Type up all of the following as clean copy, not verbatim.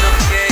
Okay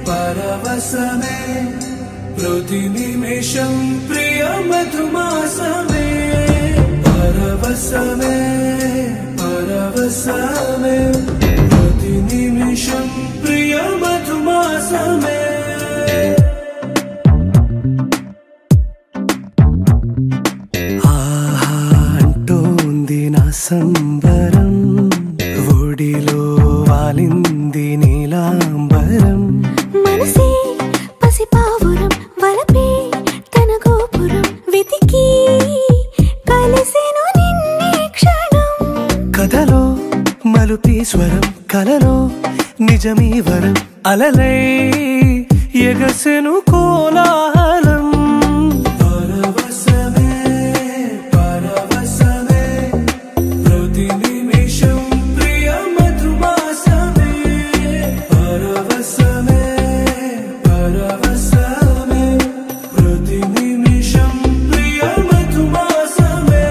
परवसमे प्रतिनिमेषं प्रिय मधुमासमे परवसमे परवसमे प्रतिनिमेषं प्रिय मधुमासमे आहा अंटोंदी ना संबरं ఒడిలో వాలింది నీలాంబరం మనసే పసిపావురం వలపే తన గోపురం వెతికి కలిసెను నిన్నే క్షణం కథలో మలుపి స్వరం కలలో నిజమీ వరం అలలై ఎగసెను కోలాహలం పరవశమే పరవశమే ప్రతినిమిషం ప్రియ మధుమాసమే పరవశమే పరవశమే ప్రతినిమిషం ప్రియ మధుమాసమే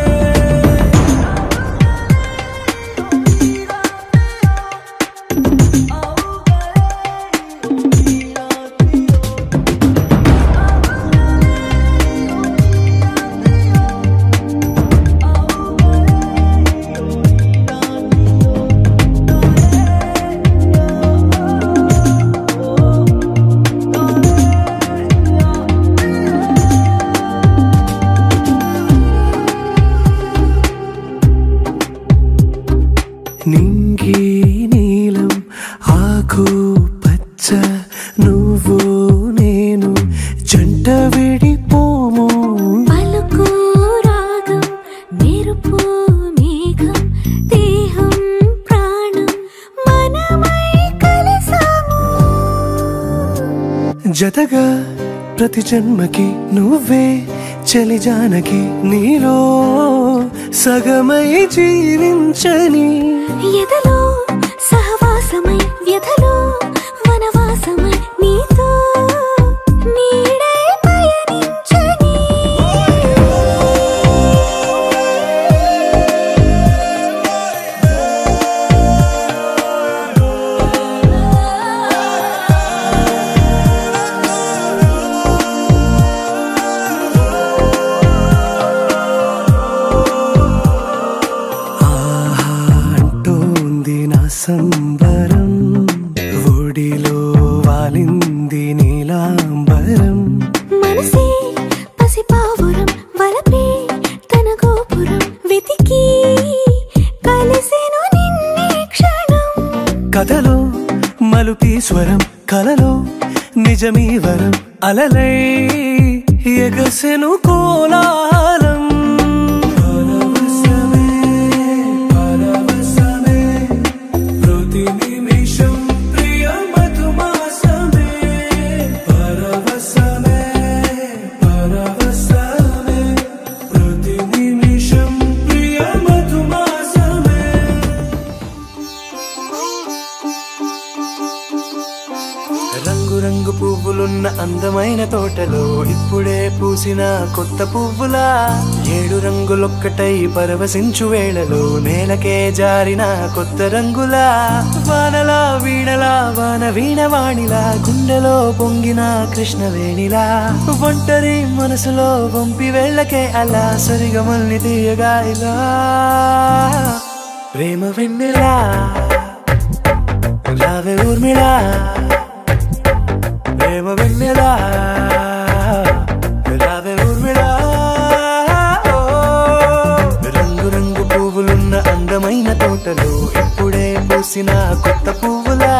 నింగి నీలం ఆకు పచ్చ నువ్వు నేను జంట విడిపోము పలుకు రాగం మెరుపు మేఘం దేహం ప్రాణం మనమై కలిసాము జతగా ప్రతి జన్మకి నువ్వే చలి జానకి నీలో సగమై జీవించని ఎదలో సహవాసమై వ్యధలో వనవాసమై నీతో నీడై పయనించని సంబరం ఒడి పలుకీశ్వరం కలలో నిజమీ వరం అలలై ఎగసెను కోలాహలం పరవశమే పరవశమే ప్రతి నిమిషం ప్రియ మధుమాసమే పరవశమే పరవశమే ప్రతి నిమిషం ప్రియ మధుమాసమే రంగు రంగు పువ్వులున్న అందమైన తోటలో ఇప్పుడే పూసిన కొత్త పువ్వులా 7 రంగులొక్కటై పరవశించు వేళలో నేలకే జారిన కొత్త రంగులా వానలా వీణలా వాన వీణవాణిలా గుండెలో పొంగిన కృష్ణవేణిలా ఒంటరి మనసులో వంపి వెళ్ళకే అలా సరిగమల్ని తీయగా ఇలా ప్రేమ వెన్నెలా రావే ఊర్మిళా ప్రేమ వెన్నెలా రావే ఊర్మిళా రంగు రంగు పువ్వులున్న అందమైన తోటలో ఇప్పుడే పూసిన కొత్త పువ్వులా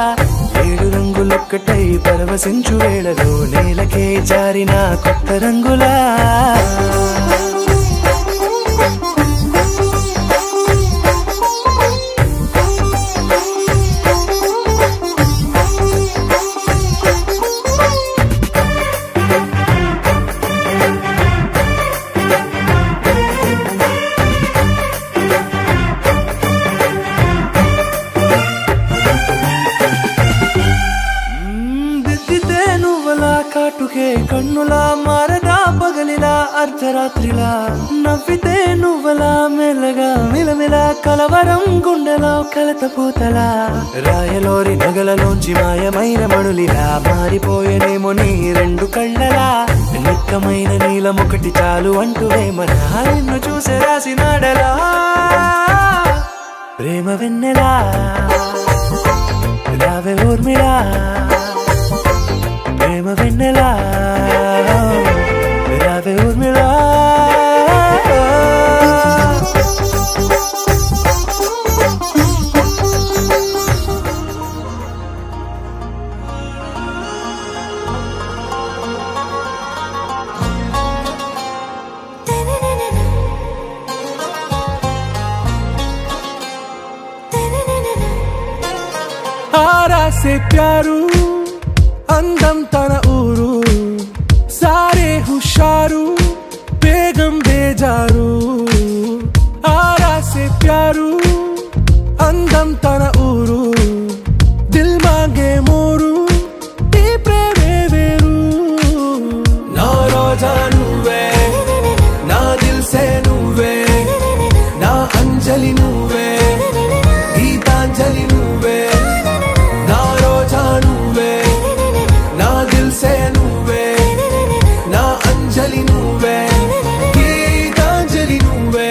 7 రంగులొక్కటై పరవశించు వేళలో నేలకే జారిన కొత్త రంగులా కాటుకే కన్నులా మారదా పగలిలా అర్ధరాత్రిలా నవ్వితే నువ్వలా మెల్లగా మిలమిలా కలవరం గుండెలో కలత పూతలా రాయలోరి నగలలోంచి మాయమైన మణులిలా మారిపోయేనేమో నీ 2 కళ్ళలా నిక్కమైన నీలమొకటి చాలు అంటూ వేమనా నిన్ను చూసే రాసినాడలా ప్రేమ వెన్నెలా రావే ఊర్మిళా ప్రేమ వెన్నెలా రావే ఊర్మిళా आरा से प्यारू అందం తన ఊరు సారే హుషారు బేగం బేజారు ఆరా సే ప్యారు అందం తన ఊరు దిల్ మాంగే మోరు ఈ ప్రేమే వేరు నా రోజా నువ్వే నా దిల్ సే నువ్వే నా అంజలి నువ్వే గీతాంజలి నువ్వే నా రోజా నువ్వే నా దిల్ సే నువ్వే నా అంజలి నువ్వే గీతాంజలి నువ్వే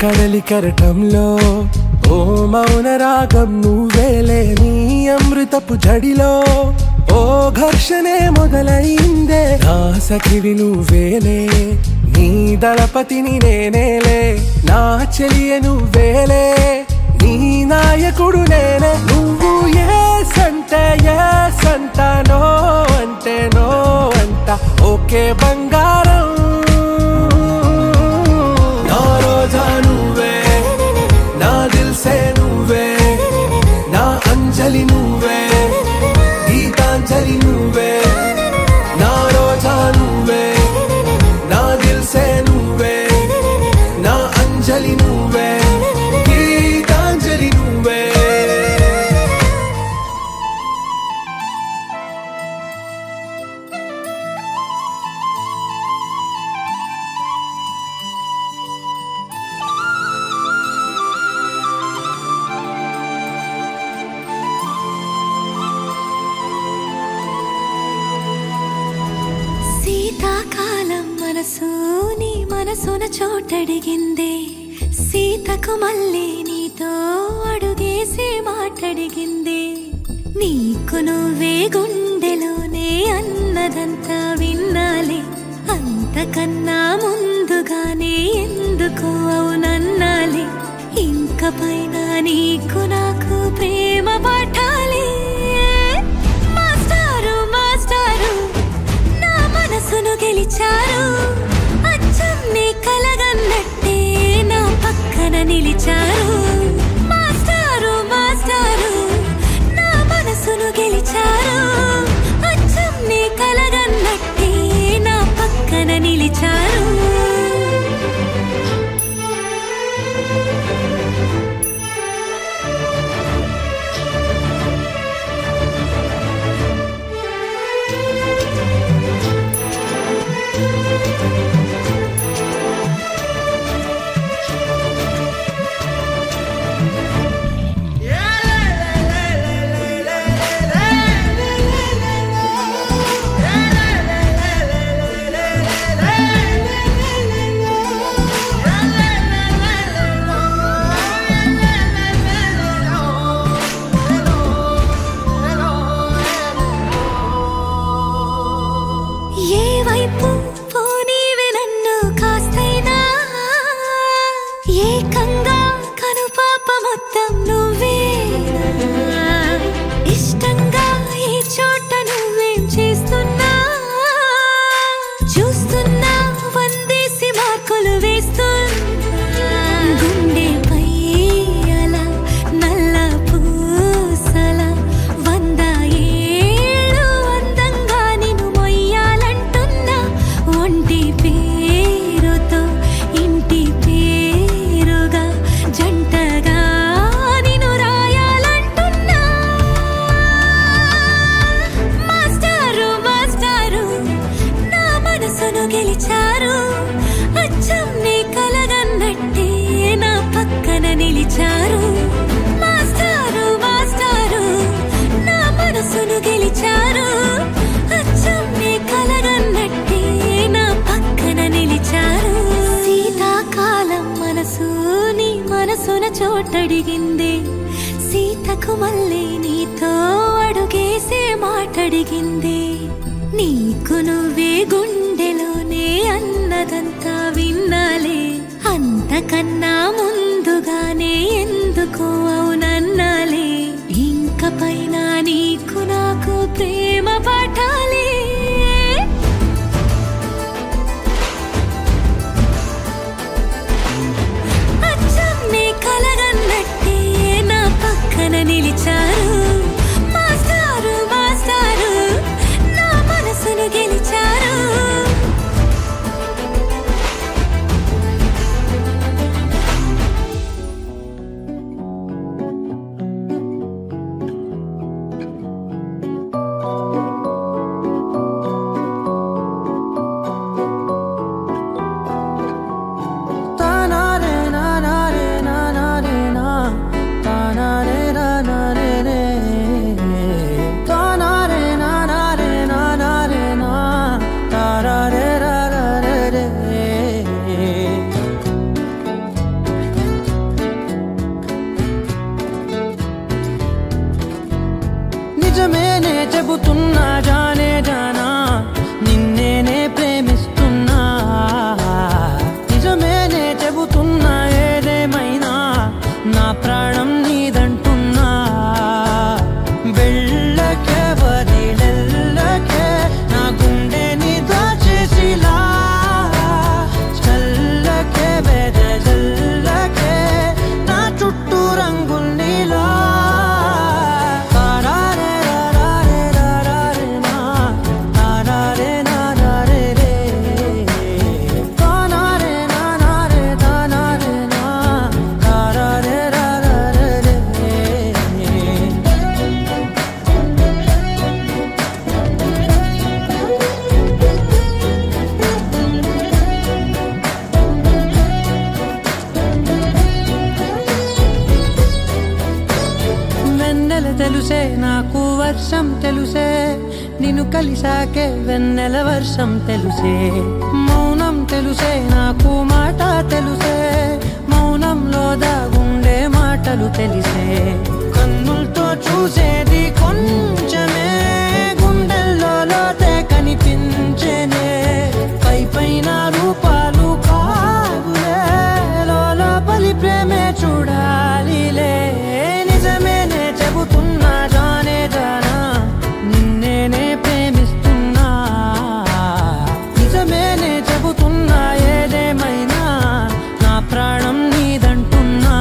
కడలి కరటంలో ఓ మౌన రాగం నువ్వేలే నీ అమృతపు జడిలో ఓ ఘర్షణే మొదలైందే నా సఖివి నువ్వేలే నీ దళపతిని నేనేలే నా చెలియ నువ్వేలే నీ నాయకుడు నేనే నువ్వు ఏ సంట నో అంటే నో అంట ఓకే బంగారం రోజా నువ్వే నా దిల్ సే నువ్వే నా అంజలి నువ్వే గీతాంజలి నువ్వే నా రోజా నువ్వే నా దిల్ సే నువ్వే నా అంజలి నువ్వే గీతాంజలి నువ్వే మనసు నీ మనసున చోటడిగిందే సీతకు మళ్ళీ నీతో అడుగేసి మాటడిగిందే నీకు నువ్వే గుండెలోనే అన్నదంతా విన్నాలే అంతకన్నా ముందుగానే ఎందుకు అవునన్నాలే ఇంక పైన నీకు నాకు ప్రేమ పాఠాలే మాస్టారు మాస్టారు నా మనసును గెలిచారు అచ్చం నీ కలగన్నట్టే నా పక్కన నిలిచారు మాస్టారు మాస్టారు నా మనసును గెలిచారు అచ్చం నీ కలగన్నట్టే నా పక్కన నిలిచారు చోటడిగిందే సీతకు మళ్ళీ నీతో అడుగేసే మాటడిగిందే నీకు నువ్వే గుండెలోనే అన్నదంతా విన్నాలే అంతకన్నా ముందుగానే ఎందుకు అవునన్నాలే ఇంక పైన నీకు నాకు ప్రేమ పాఠాలే నిలిచారు మాస్టారు మాస్టారు నా మనసును గెలిచారు నిజమేనే చెబుతున్నా జానే జానా నిన్నేనే ప్రేమిస్తున్నా నిజమేనే చెబుతున్నా ఏదేమైనా నా ప్రాణం నీదంటున్నా వెళ్ళకే వదిలెల్లకే నా గుండెని దాచేసిలా చల్లకే వెదజల్లకే నా చుట్టూ రంగుల్నిలా తెలుసే నాకు వర్షం తెలుసే నిన్ను కలిసాకే వెన్నెల వర్షం తెలుసే మౌనం నాకు మాట తెలుసే, మౌనంలో దాగుండే మాటలు తెలిసే. కన్నులతో చూసేది కొంచెమే, గుండెల్లో లోతే కనిపించేనే. పై పైన రూపాలు కాదులే, లోపలి ప్రేమే చూడాలిలే. నిజమేనే చెబుతున్నా జానే జానా, నిన్నేనే ప్రేమిస్తున్నా. నిజమేనే చెబుతున్నా ఏదేమైనా, నా ప్రాణం నీదంటున్నా.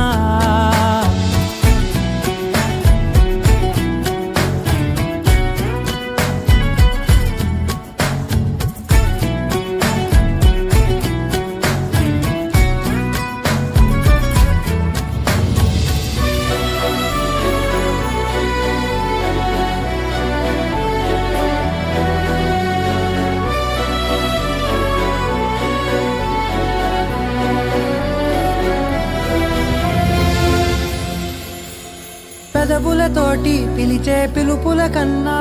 పెదవులతోటి పిలిచే పిలుపుల కన్నా,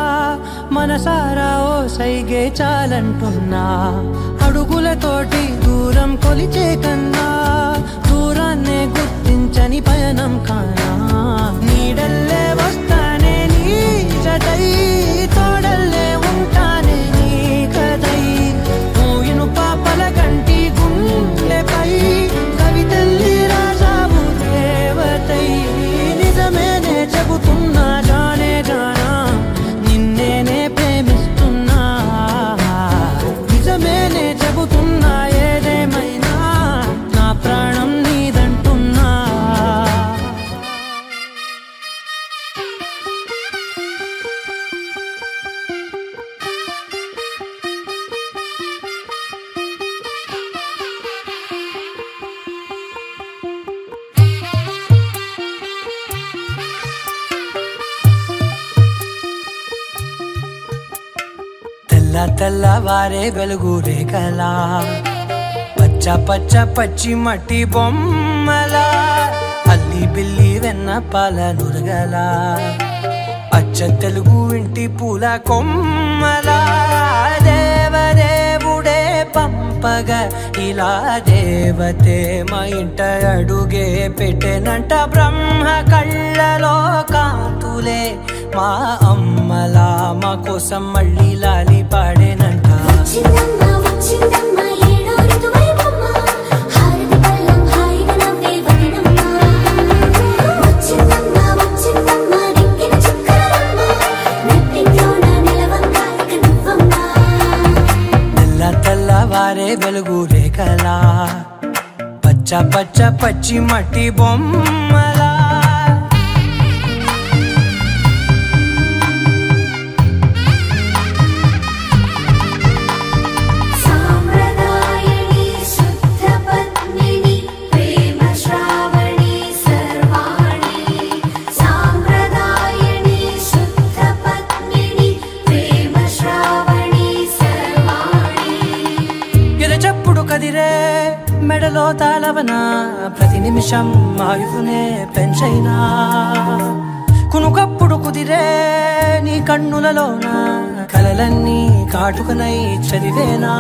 మనసారా ఓ సైగే చాలంటున్నా. అడుగులతోటి దూరం కొలిచే కన్నా, దూరాన్నే గుర్తించని పయనం కానా. నీడల్లే వస్తానే నీ జతై, తోడల్లే ఉంటానే నీ కదై. మూయిను పాపల కంటి గుండెపై, కవితల్లి రాజావు దేవతై. నిజమేనే చెబుతున్నా జానే జానా, నిన్నేనే ప్రేమిస్తున్నా. నిజమేనే చెబుతున్నా ఏదేమైనా, నా ప్రాణం నీదంటున్నా. తెల్లవారే వెలుగు రేఖలా, పచ్చ పచ్చ పచ్చి మట్టి బొమ్మలా, అల్లి బిల్లి వెన్న పాల నురగలా, అచ్చ తెలుగు ఇంటి పూల కొమ్మలా. దేవదేవుడే పంపగా ఇలా దేవతే మా ఇంట అడుగే పెట్టెనంట. బ్రహ్మ కళ్ళలో కాంతులే మా అమ్మలా, మా కోసం మళ్ళీ లాలి పాడేనంట. తెల్లవారే వెలుగు రేఖలా, పచ్చ పచ్చ పచ్చి మట్టి బొమ్మలా. కదిరే మెడలో తాళవన, ప్రతి నిమిషం ఆయువునే పెంచైనా. కునుకప్పుడు కుదిరే నీ కన్నులలోన, కలలన్నీ కాటుకనై చదివేనా.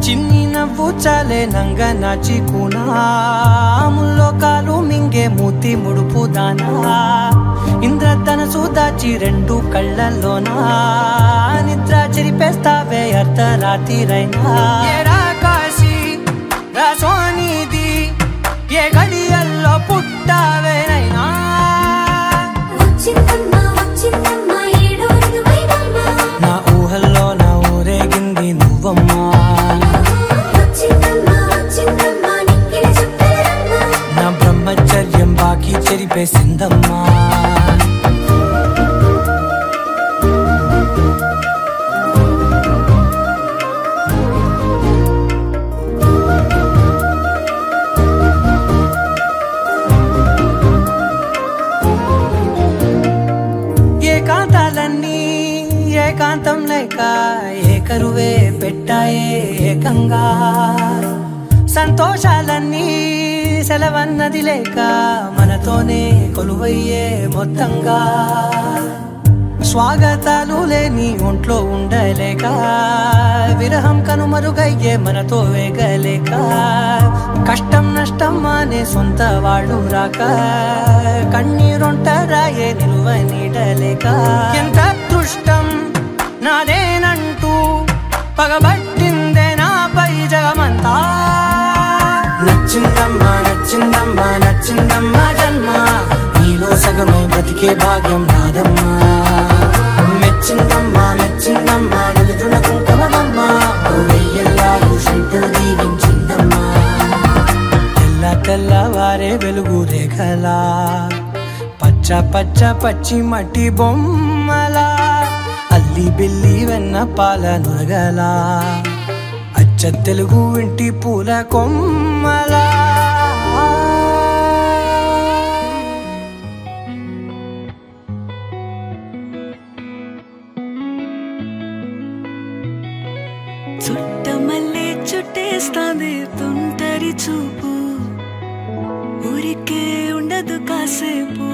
చిన్ని నవ్వు చాలే నంగ నాచి కూనాముల్లో కాలు మింగే మూతి ముడుపు దానా. ఇంద్రధనసు దాచి రెండు కళ్ళల్లోనా, నిద్ర చెరిపేస్తావే అర్ధరాత్రిరైనా. ఏరా కాశీ రాసోనిది, ఏ గడియల్లో పుట్టావేనైనా. నా ఊహల్లో నా ఊరేగింది నువ్వమ్మా. నా బ్రహ్మచర్యం బాకీ చెరిపేసిందమ్మా. ఏకాంతాలన్నీ ఏకాంతం లేక, ఏకరువే పెట్టాయే ఏకంగా. సంతోషాలన్నీ సెలవన్నది లేక, మనతోనే కొలువయ్యే మొత్తంగా. స్వాగతాలు లేని ఒంట్లో ఉండలేక విరహం కనుమరుగయ్యే మనతో వేగలేక కష్టం నష్టం అనే సొంత వాళ్ళు రాక కన్నీరొంటరాయే నిలువ నీడలేక ఎంత అదృష్టం నాదేనంటూ పగబట్టిందే నాపై జగమంతా నచ్చిందమ్మా నచ్చిందమ్మా నచ్చిందమ్మా జన్మ నీలో సగమై బ్రతికే భాగ్యం నాదమ్మా మెచ్చిందమ్మా మెచ్చిందమ్మా నిలుతున్న కుంకుమమ్మా వెయ్యల్లా ఋషితో దీవించిందమ్మా తెల్ల తెల్లవారే వెలుగు రేఖలా పచ్చ పచ్చ పచ్చి మట్టి బొమ్మలా అల్లి బిల్లి వెన్న పాల నురగలా అచ్చ తెలుగు ఇంటి పూల కొమ్మలా చుట్టమల్లే చుట్టేస్తాంది తుంటరి చూపు ఊరికే ఉండదు కాసేపు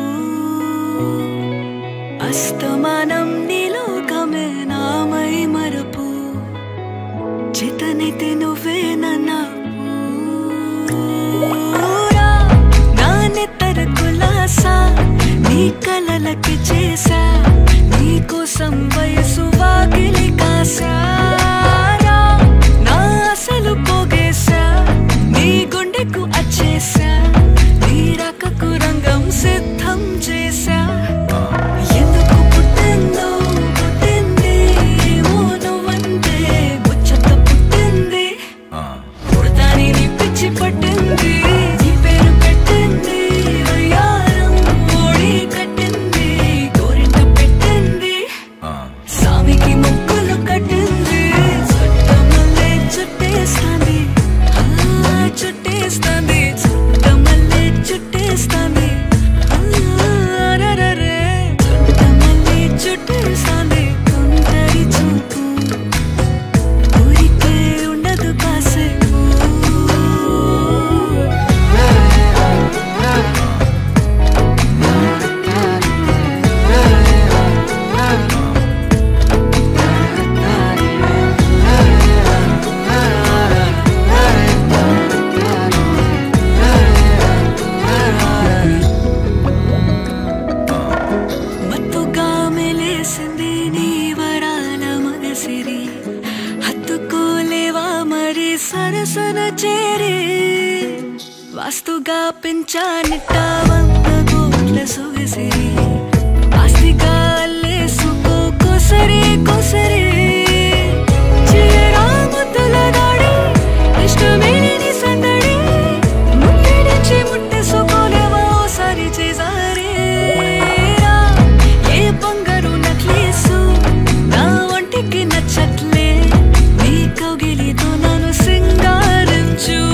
అస్తమానం నీలోకమే నామై మరపు చేతనైతే నువ్వే నాన్నెత్తర కులాసా నీ కలలకి చేసా నీ కోసం వయసు వాకిలి కాసా నా అసలు పోగేసా నీ గుండెకు అచ్చేసా నీ రకకు రంగం సిద్ధం చేసా ఎందుకు పుట్టిందో పుట్టింది ఏమో నువ్వంటే ముచ్చట పుట్టింది పుడతాని నీ పిచ్చి పట్టింది నీ పేరు పెట్టింది వయ్యారం ఓడి కట్టింది గోరింట పెట్టింది సామికి ముక్కులు కట్టింది చుట్టమల్లే చుట్టేస్తాంది చుట్టేస్తాంది చుట్టమల్లే చుట్టేస్తాంది చుట్టమల్లే చుట్టేస్తాంది తుంటరి చూపు ఊరికే ఉండదు కాసేపు మత్తుగా మెలేసింది నీ వరాల మనసిరి హత్తుకోలేవా మరి సరసన చేరి వాస్తుగా పెంచానిట్ట 100 కోట్ల సొగసిరి ఆస్తిగా అల్లేసుకో కొసరి కొసరి చీరాముతుల దాడి ఇష్టమేని సందడి ముట్టిడిచి ముట్టేసుకోలేవా ఓసారి చేసారి ఏ బంగారు నక్లీసు నా ఒంటికి నచ్చట్లే నీ కౌగిలితో నన్ను సింగారించురా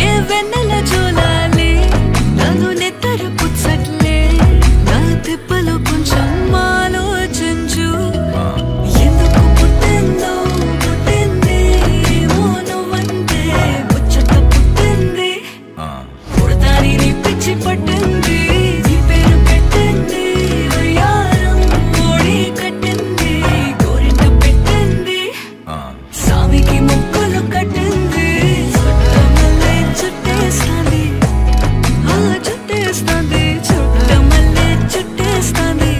ఏ వెన్నెల జోలాలి నన్ను నెత్తరు పుచ్చట్లే నా తిప్పలు కొంచెం ఆలోచించు ఎందుకు పుట్టిందో పుట్టింది ఏమో నువ్వంటే ముచ్చట పుట్టింది పుడతాని నీ పిచ్చి పట్టింది నీ పేరు పెట్టింది వయ్యారం ఓడి కట్టింది గోరింట పెట్టింది సామికి ముక్కులు కట్టింది చుట్టమల్లే చుట్టేస్తాంది చుట్టేస్తాంది చుట్టమల్లే చుట్టేస్తాంది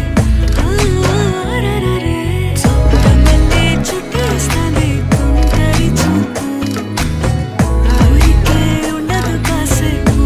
చుట్టమల్లే చుట్టేస్తాంది తుంటరి చూపు ఊరికే ఉండదు కాసేపు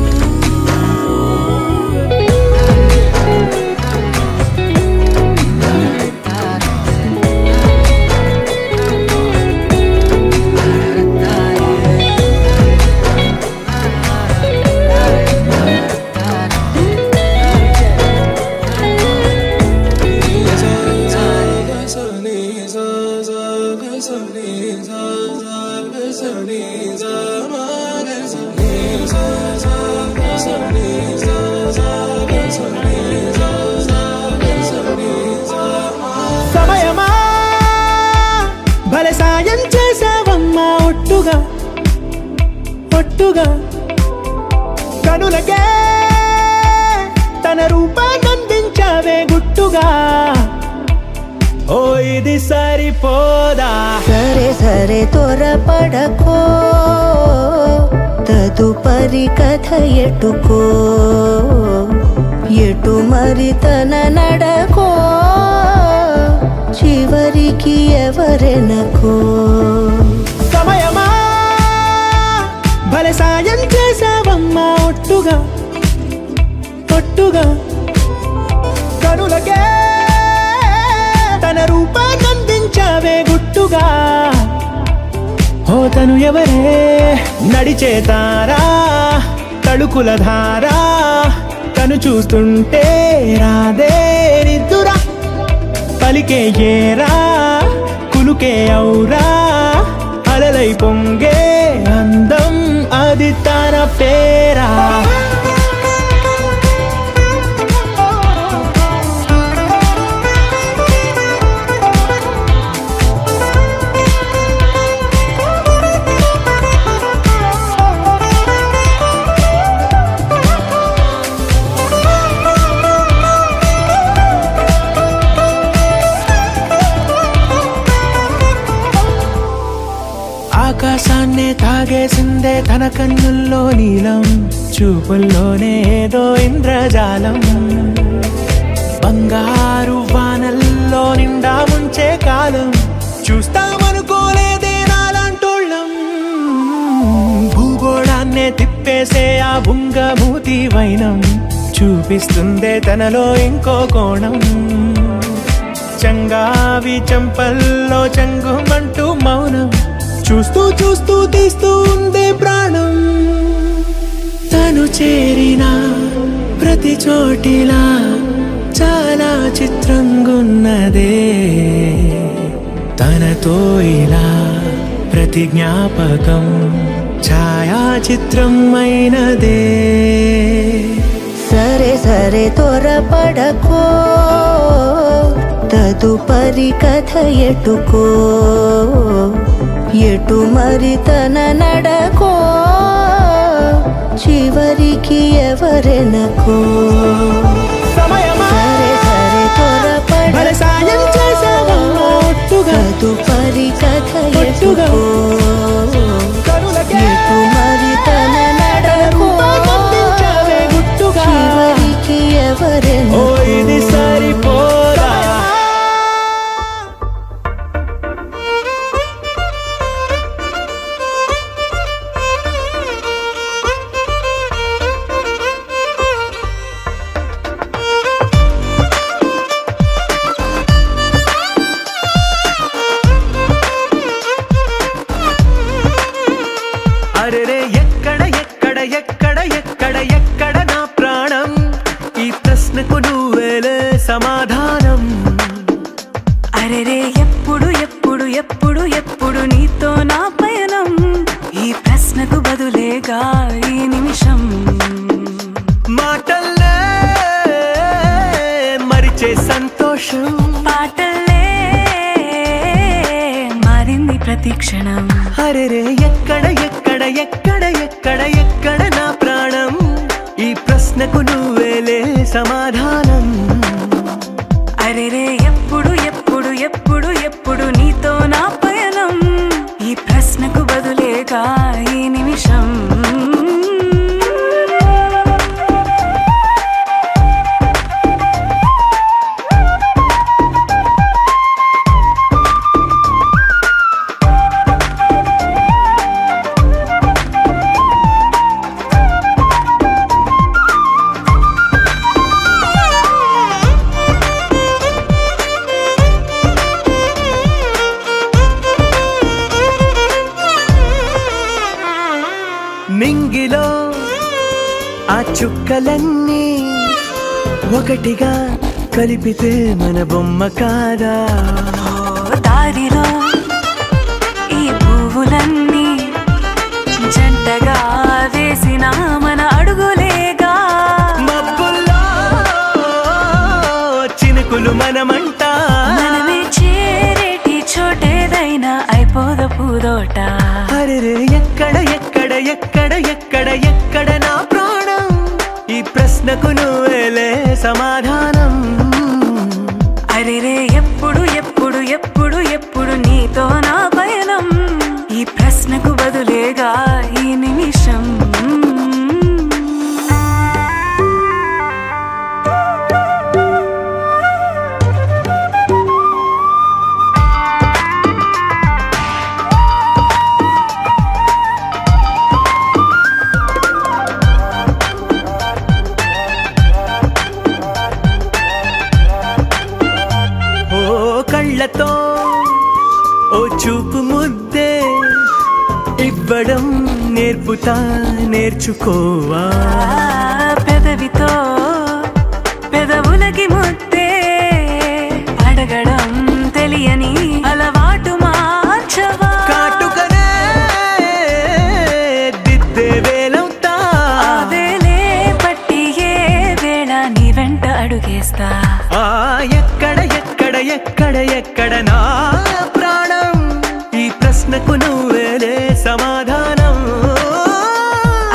సమయమా భలే సాయం చేసావమ్మా ఒట్టుగా ఒట్టుగా కనులకే తన రూపాన్నందించావే గుట్టుగా ఓ ఇది సరిపోదా సరే సరే త్వరపడకో తదుపరి కథ ఎటుకో ఎటు మరి తన నడకో చివరికి ఎవరెనకో సమయమా భలే సాయం చేసావమ్మా ఒట్టుగా ఒట్టుగా కనులకే తన రూపాన్నందించావే గుట్టుగా ఓ తను ఎవరే నడిచే తారా తళుకుల ధారా తను చూస్తుంటే రాదే నిద్దురా పలికే ఏరా కులుకే ఔరా అలలై పొంగే అందం అది తన పేరా ఆకాశాన్నే తాగేసిందే తన కన్నుల్లో నీలం చూపుల్లోనే ఏదో ఇంద్రజాలం బంగారు వానల్లో నిండా ముంచే కాలం చూస్తామనుకోలేదే నాలాంటోళ్ళం భూగోళాన్నే తిప్పేసే ఆ బుంగమూతి వైనం చూపిస్తుందే తనలో ఇంకో కోణం చంగావి చంపల్లో చంగుమంటూ మౌనం చూస్తూ చూస్తూ తీస్తూ ఉందే ప్రాణం తను చేరిన ప్రతి చోటిలా చాలా చిత్రంగున్నదే తనతో ఇలా ప్రతి జ్ఞాపకం ఛాయాచిత్రం అయినదే సరే సరే త్వరపడకో తదుపరి కథ ఎటుకో ఎటు మరి తన నడకో చివరికి ఎవరెనకో సమయమా సరే సరే భలే సాయం చేసావమ్మా ఒట్టుగా తదుపరి కథ ఒట్టుగా ఎటుకో కనులకే ఎటు మరి తన నడకో రూపాన్నందించావే గుట్టుగా చివరికి ఓ ఎవరెనకో ఇది సరిపోదా అరెరే ఎక్కడ ఎక్కడ ఎక్కడ ఎక్కడ ఎక్కడ నా ప్రాణం ఈ ప్రశ్నకు నువ్వేలే సమాధానం అరెరే ఎప్పుడు ఎప్పుడు ఎప్పుడు ఎప్పుడు నీతో నా పయనం ఈ ప్రశ్నకు బదులేగా ఈ నిమిషం మాటల్లే మరిచే సంతోషం పాటలే మారింది ప్రతి క్షణం అరెరే ఎక్కడ ఎక్కడ ఎక్కడ ఎక్కడ ఎక్కడ నా ప్రాణం ఈ ప్రశ్నకు నువ్వేలే సమాధానం అరెరే ఎప్పుడు ఎప్పుడు ఎప్పుడు ఎప్పుడు నీతో నా పయనం ఈ ప్రశ్నకు బదులేగా ఈ నిమిషం నింగిలో ఆ చుక్కలన్నీ ఒకటిగా కలిపితే మన బొమ్మ కాదా దారిలో ఈ పువ్వులన్నీ జంటగా వేసిన మన అడుగులేగా మబ్బుల్లో చినుకులు మనమంట మనమే చేరేటి చోటేదైనా అయిపోదు పూదోట అరెరే ఎక్కడ ఎక్కడ ఎక్కడ ఎక్కడ ఎక్కడ నా ప్రాణం ఈ ప్రశ్నకు నువ్వేలే సమాధానం. అరెరే ఎప్పుడు ఎప్పుడు ఎప్పుడు ఎప్పుడు నీతో నా పయనం, ఈ ప్రశ్నకు బదులేగా ఈ నిమిషం. కళ్ళతో ఓ చూపు ముద్దే ఇవ్వడం నేర్పుతా, నేర్చుకోవా. పెదవితో పెదవులకి ముద్దే అడగడం తెలియని అలవాటు మార్చవా. కాటుకనే దిద్దే వేలవుతా, వేలే పట్టి ఏ వేళ నీ వెంట అడుగేస్తా. ఎక్కడ ఎక్కడ ఎక్కడ ఎక్కడ నా ప్రాణం, ఈ ప్రశ్నకు నువ్వేలే సమాధానం.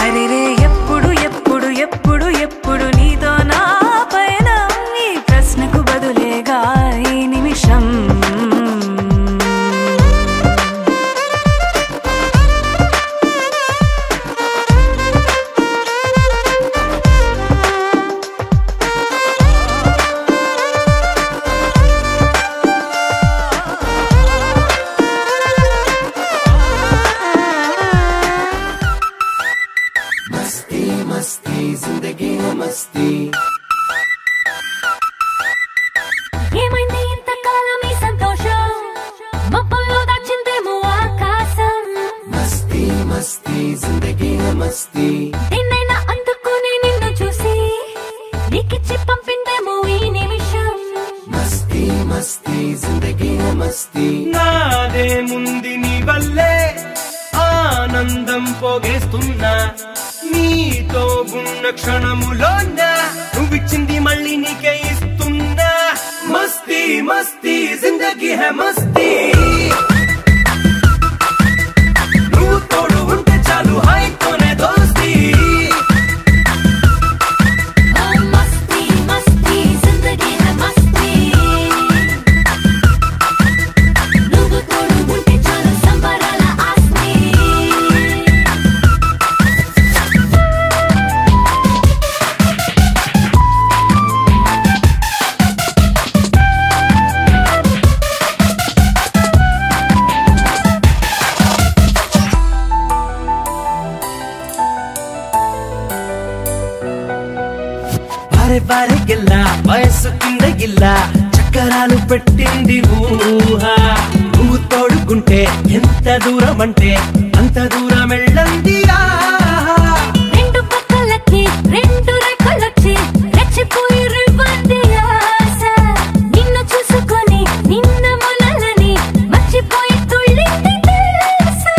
అరెరే ఎప్పుడు ఎప్పుడు ఎప్పుడు ఎప్పుడు నీతో నా పయనం, ఈ ప్రశ్నకు బదులేగా ఈ నిమిషం. ఏమైంది ఇంతకాలం ఈ సంతోషం, మబ్బుల్లో దాచిందేమో ఆకాశం. మస్తీ మస్తీ జిందగీ మస్తీ, నిన్నైనా అందుకుని నిన్ను చూసి నీకిచ్చి పంపిందేమో ఈ నిమిషం. మస్తీ మస్తీ జిందగీ మస్తీ. నాదే ముందు నీ వల్లే ఆనందం పోగేస్తున్నా, నీతో ఉన్న క్షణములోన నువ్విచ్చింది మళ్ళీ నీకే ఇస్తున్నా. మస్తీ మస్తీ జిందగీ హై మస్తీ, నువ్వు తోడు ఉంటే చాలు హాయితోనే దోస్తీ. మస్తీ మస్తీ జిందగీ హై మస్తీ, నువ్వు తోడు ఉంటే చాలు సంబరాల ఆస్తి. బారే బారే గిల్లా వయస్సు కింద గిల్లా చక్కరాలు పెట్టింది ఊహ. నువ్వు తోడుకుంటే ఎంత దూరం అంటే అంత దూరం వెళ్ళందిరా. రెండు పక్కలకి రెండు రెక్కలొచ్చి రెచ్చిపోయి రివ్వంది ఆశ. నిన్ను చూసుకొని నిన్న మొనలని మర్చిపోయి తుళ్ళింది తెలుసా.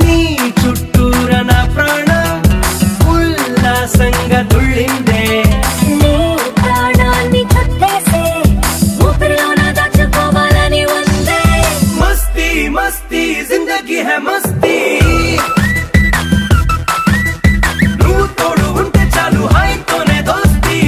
నీ చుట్టూర నా ప్రాణం ఉల్లాసంగా తుళ్ళిందే. నీ ప్రాణాన్ని చుట్టేసి ఊపిరిలోన దాచుకోవాలని ఉందే. మస్తీ మస్తీ జిందగీ హై మస్తీ, నువ్వు తోడు ఉంటే చాలు హాయితోనే దోస్తీ.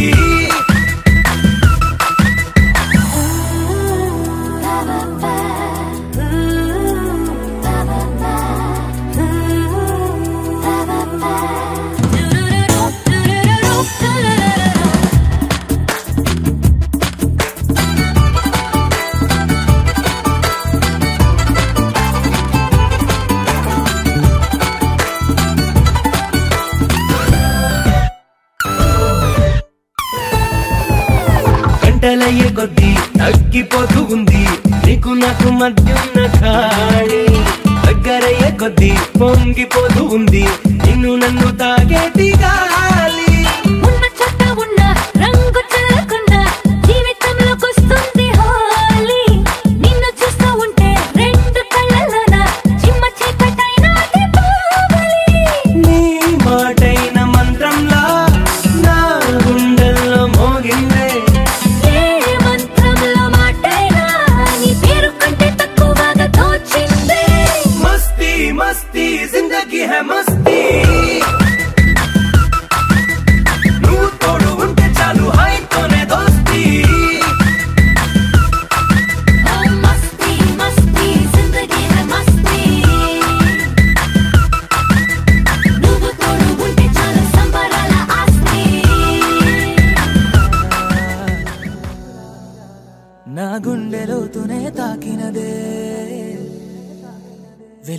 గంటలయ్యే కొద్దీ తగ్గిపోతూ ఉంది నీకు నాకు మధ్యున్న ఖాళీ. దగ్గరయ్యే కొద్దీ పొంగిపోతూ ఉంది నిన్ను నన్ను తాగేటి గాలి. ఉన్న చోట ఉన్న రంగు చెల్లకుండా జీవితంలోకొస్తుంది హోలీ. నిన్ను చూస్తూ ఉంటే రెండు కళ్ళలోన చిమ్మ చీకటైనా దీపావళి. నీ మాటైన మంత్రంలా నా గుండెల్లో మోగిందే. ఏ మంత్రంలో మాటైనా నీ పేరు కంటే తక్కువగా తోచిందే. మస్తీ మస్తీ జిందగీ హై మస్తీ, నువ్వు తోడు ఉంటే చాలు హాయితోనే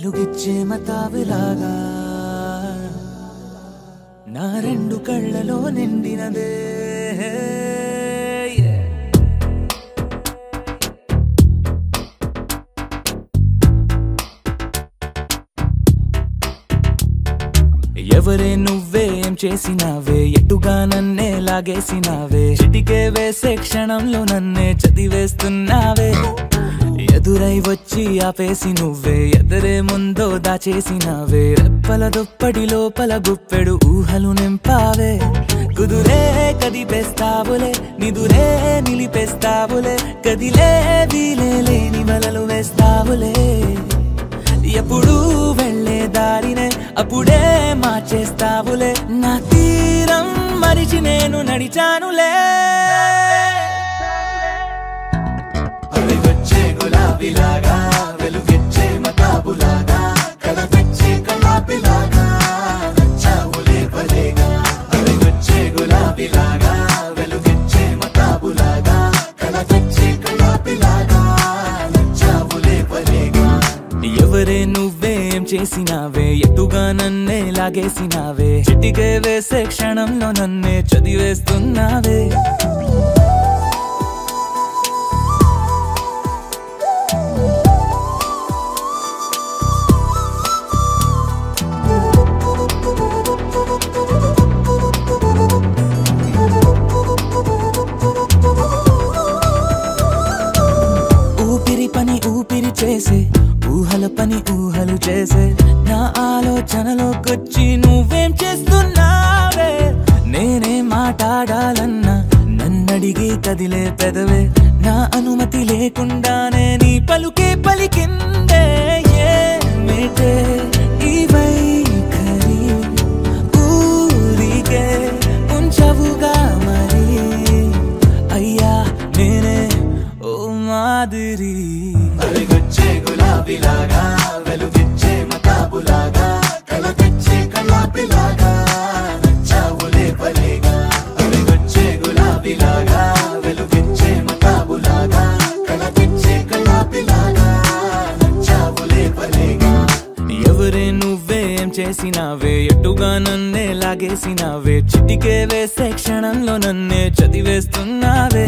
వెలుగిచ్చే మతాబులాగా నా రెండు కళ్ళలో నిండినదే ఎవరే నువ్వేం చేసినావే ఎటుగా నన్నే లాగేసినావే చిటికే వేసే క్షణంలో నన్నే చదివేస్తున్నావే ఎదురై వచ్చి ఆపేసి నువ్వే ఎదరే ముందో దాచేసినావే రెప్పల దుప్పటి లోపల గుప్పెడు ఊహలు నింపావే కుదురే కదిపేస్తావులే నిదురే నిలిపేస్తావులే కదిలే వీలే లేని వలలు వేస్తావులే ఎప్పుడు వెళ్ళే దారినే అప్పుడే మార్చేస్తావులే నా తీరం మరిచి నేను నడిచానులే అవి వచ్చే గులాబీలాగా వెలుగిచ్చే మతాబులాగా కలపెచ్చే కలాపిలాగా నచ్చావులే భలేగా అవి వచ్చే గులాబీలాగా వెలుగిచ్చే మతాబులాగా కలపెచ్చే కలాపిలాగా నచ్చావులే భలేగా ఎవరే నువ్వేం చేసినావే ఎటుగా నన్నే లాగేసినావే చిటికే వేసే క్షణంలో నన్నే చదివేస్తున్నావే ఊపిరి పని ఊపిరి చేసే ఊహల పని ఊహలు చేసే నా ఆలోచనలోకొచ్చి నువ్వేం చేస్తున్నావే నేనే మాట్లాడాలన్నా నన్నడిగి కదిలే పెదవే నా అనుమతి లేకుండానే నీ పలుకే పలికిందే ఏమిటే ఈ వైఖరి ఊరికే ఉంచవుగా మరి అయ్యా నేనే ఓ మాదిరి అవి వచ్చే గులాబీలాగా వెలుగిచ్చే మతాబులాగా కలపెచ్చే కలాపిలాగా నచ్చావులే భలేగా అవి వచ్చే గులాబీలాగా వెలుగిచ్చే మతాబులాగా కలపెచ్చే కలాపిలాగా నచ్చావులే భలేగా ఎవరే నువ్వేం చేసినావే ఎటుగా నన్నే లాగేసినావే చిటికే వేసే క్షణంలో నన్నే చదివేస్తున్నావే